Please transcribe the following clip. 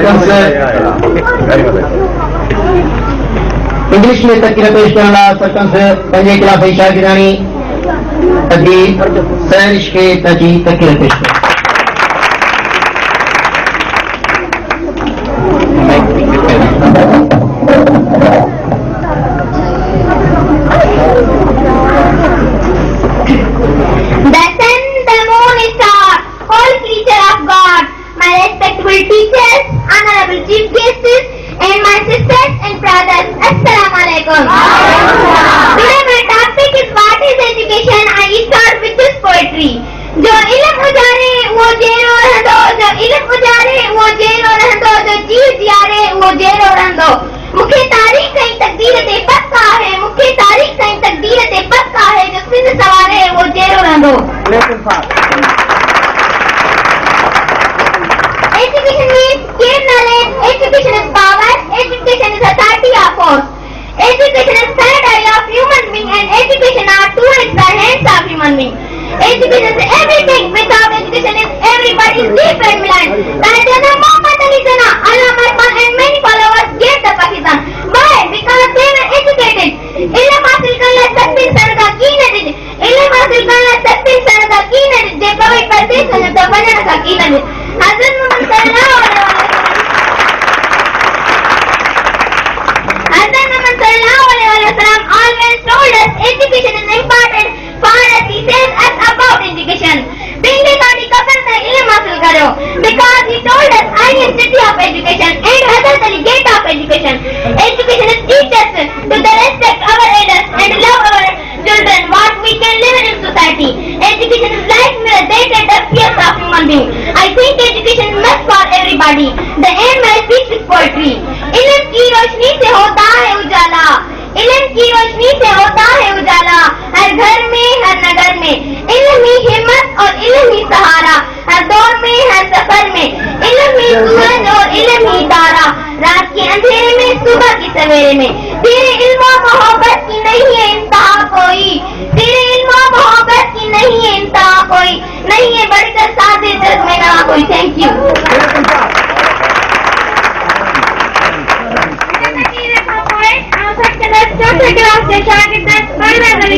Second से English में तक पेश करना सरपंच पंजे खिलाफ इशा गिरानी अभी सैनिश के तजी तक पेश कर teachers, honorable chief guests, and my sisters and brothers. Assalamu alaikum. Today my topic is what is education. I start with this poetry. जो इल्म उजारे वो जेरो रहंदो, जो इल्म उजारे वो जेरो रहंदो, जो जीव जियारे वो जेरो रहंदो. मुखे तारीख ऐं तकदीर ते पक्का है, मुखे तारीख ऐं तकदीर ते पक्का है, जो सिंध सवारे वो जेरो रहंदो. Education means gain knowledge, education is power, education is authority or force. Education is third eye of human being and education are two extra hands of human being. Education is everything, without education is everybody's deep and blind. Raja Muhammad Ali Jinnah, Allama Iqbal and many followers gave the Pakistan. Why? Because they were educated. Ilm hasil karna sabbi sarga ki nadir. Ilm hasil karna sabbi sarga ki nadir. They provide perception of the banana ka ki nadir. Hazrat Muhammad sallallahu alaihi wasallam. Hazrat Muhammad sallallahu alaihi wasallam always told us education is important. For us, he tells us about education. Pindi kadi kapan se ilm hasil karo. Because he told us I am city of education and Hazrat Ali gate of education. Education is teach us to the respect our elders and love our children. What we can live in society. Education is like mirror that at the fears of human being. I think education is must for everybody. The end my speech is poetry. इल्म की रोशनी से होता है उजाला, इल्म की रोशनी से होता है उजाला, हर घर में हर नगर में इल्म ही हिम्मत और इल्म ही सहारा, हर दौर में हर सफर में इल्म ही सूरज और इल्म ही तारा, रात के अंधेरे में सुबह की सवेरे में तेरे इल्म और मोहब्बत की नहीं है इंतहा कोई, तेरे इल्म और मोहब्बत की नहीं है इंतहा कोई, नहीं है बढ़कर सादे दर्द में ना कोई. Thank you. चौथे क्लास के शागिर्द पढ़ने वाली